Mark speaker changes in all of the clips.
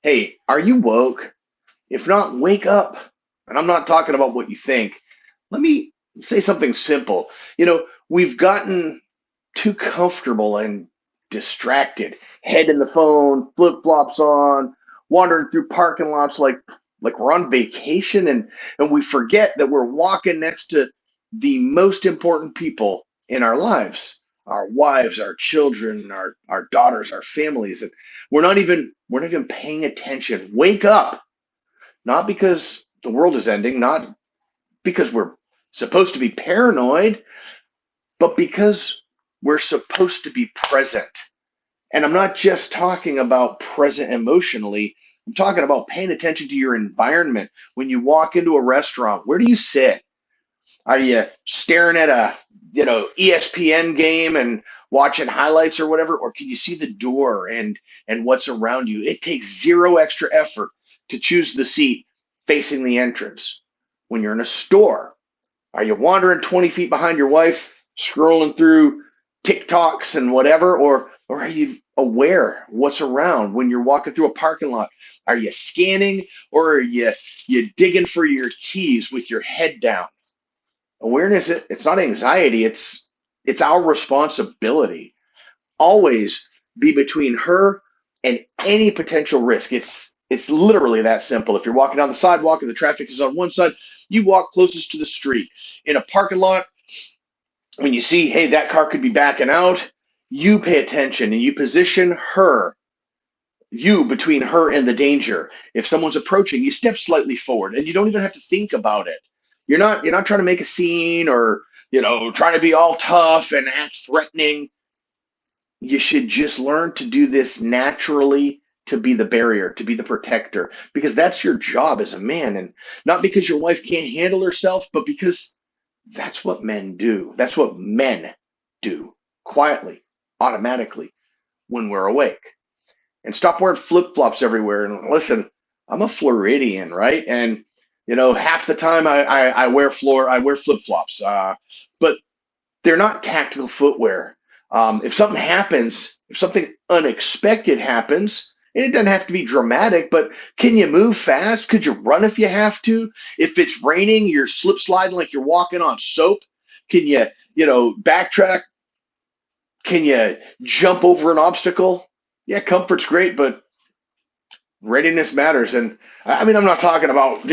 Speaker 1: Hey, are you woke? If not, wake up. And I'm not talking about what you think. Let me say something simple. We've gotten too comfortable and distracted, head in the phone, flip-flops on, wandering through parking lots like we're on vacation and we forget that we're walking next to the most important people in our lives. Our wives, our children, our daughters, our families, and we're not even paying attention. Wake up. Not because the world is ending, not because we're supposed to be paranoid, but because we're supposed to be present. And I'm not just talking about present emotionally. I'm talking about paying attention to your environment. When you walk into a restaurant, where do you sit? Are you staring at a, ESPN game and watching highlights or whatever, or can you see the door and what's around you? It takes zero extra effort to choose the seat facing the entrance. When you're in a store, are you wandering 20 feet behind your wife, scrolling through TikToks and whatever, or are you aware what's around when you're walking through a parking lot? Are you scanning, or are you digging for your keys with your head down? Awareness, it's not anxiety, it's our responsibility. Always be between her and any potential risk. It's literally that simple. If you're walking down the sidewalk and the traffic is on one side, you walk closest to the street. In a parking lot, when you see, hey, that car could be backing out, you pay attention and you position you between her and the danger. If someone's approaching, you step slightly forward and you don't even have to think about it. You're not trying to make a scene or, trying to be all tough and act threatening. You should just learn to do this naturally, to be the barrier, to be the protector, because that's your job as a man. And not because your wife can't handle herself, but because that's what men do. That's what men do quietly, automatically when we're awake. And stop wearing flip flops everywhere. And listen, I'm a Floridian, right? And half the time I wear flip flops, but they're not tactical footwear. If something happens, if something unexpected happens, and it doesn't have to be dramatic, but can you move fast? Could you run if you have to? If it's raining, you're slip sliding like you're walking on soap. Can you backtrack? Can you jump over an obstacle? Yeah, comfort's great, but readiness matters. And I mean, I'm not talking about,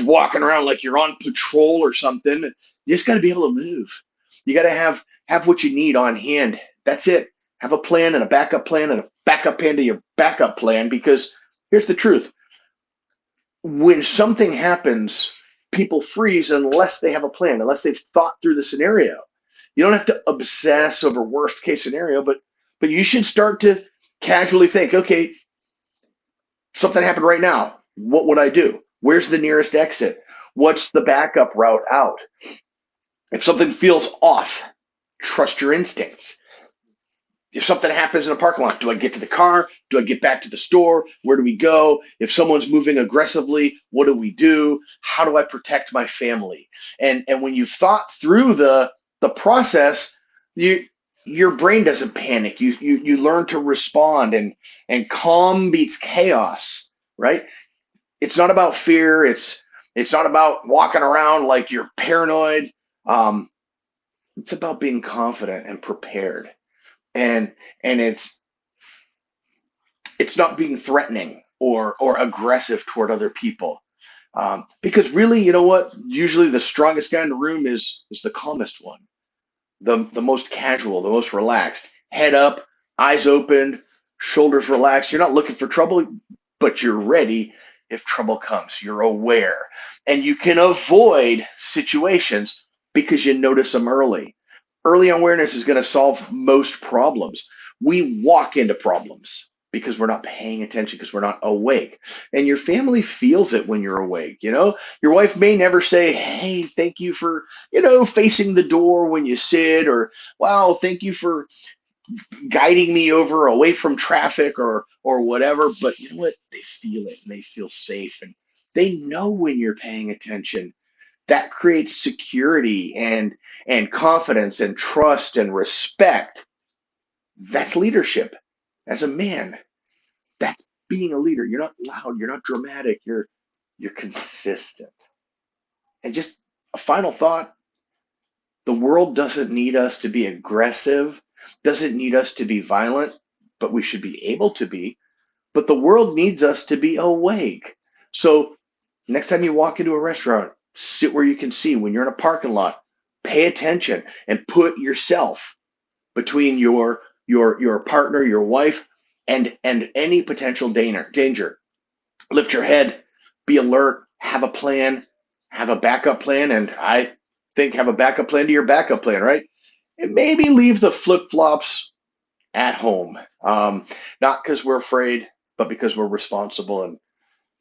Speaker 1: walking around like you're on patrol or something. You just got to be able to move. You got to have what you need on hand. That's it. Have a plan and a backup plan and a backup plan to your backup plan, because here's the truth. When something happens, people freeze unless they have a plan, unless they've thought through the scenario. You don't have to obsess over worst case scenario, but you should start to casually think, okay, something happened right now. What would I do? Where's the nearest exit? What's the backup route out? If something feels off, trust your instincts. If something happens in a parking lot, do I get to the car? Do I get back to the store? Where do we go? If someone's moving aggressively, what do we do? How do I protect my family? And when you've thought through the process, your brain doesn't panic. You learn to respond, and calm beats chaos, right? It's not about fear. It's not about walking around like you're paranoid. Um, it's about being confident and prepared, and and it's not being threatening or aggressive toward other people. Because really, you know what? Usually, the strongest guy in the room is the calmest one, the most casual, the most relaxed. Head up, eyes open, shoulders relaxed. You're not looking for trouble, but you're ready if trouble comes. You're aware. And you can avoid situations because you notice them early. Early awareness is going to solve most problems. We walk into problems because we're not paying attention, because we're not awake. And your family feels it when you're awake. Your wife may never say, hey, thank you for, facing the door when you sit, or wow, thank you for guiding me over away from traffic or whatever. But you know what? They feel it and they feel safe, and they know when you're paying attention. That creates security and confidence and trust and respect. That's leadership. As a man, that's being a leader. You're not loud. You're not dramatic. You're consistent. And just a final thought, the world doesn't need us to be aggressive, doesn't need us to be violent, but we should be able to be. But the world needs us to be awake. So next time you walk into a restaurant, sit where you can see. When you're in a parking lot, pay attention and put yourself between your partner, your wife, and any potential danger. Lift your head, be alert, have a plan, have a backup plan, and I think have a backup plan to your backup plan, right? And maybe leave the flip flops at home. Not because we're afraid, but because we're responsible. And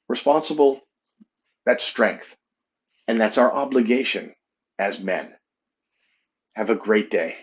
Speaker 1: responsible, that's strength. And that's our obligation as men. Have a great day.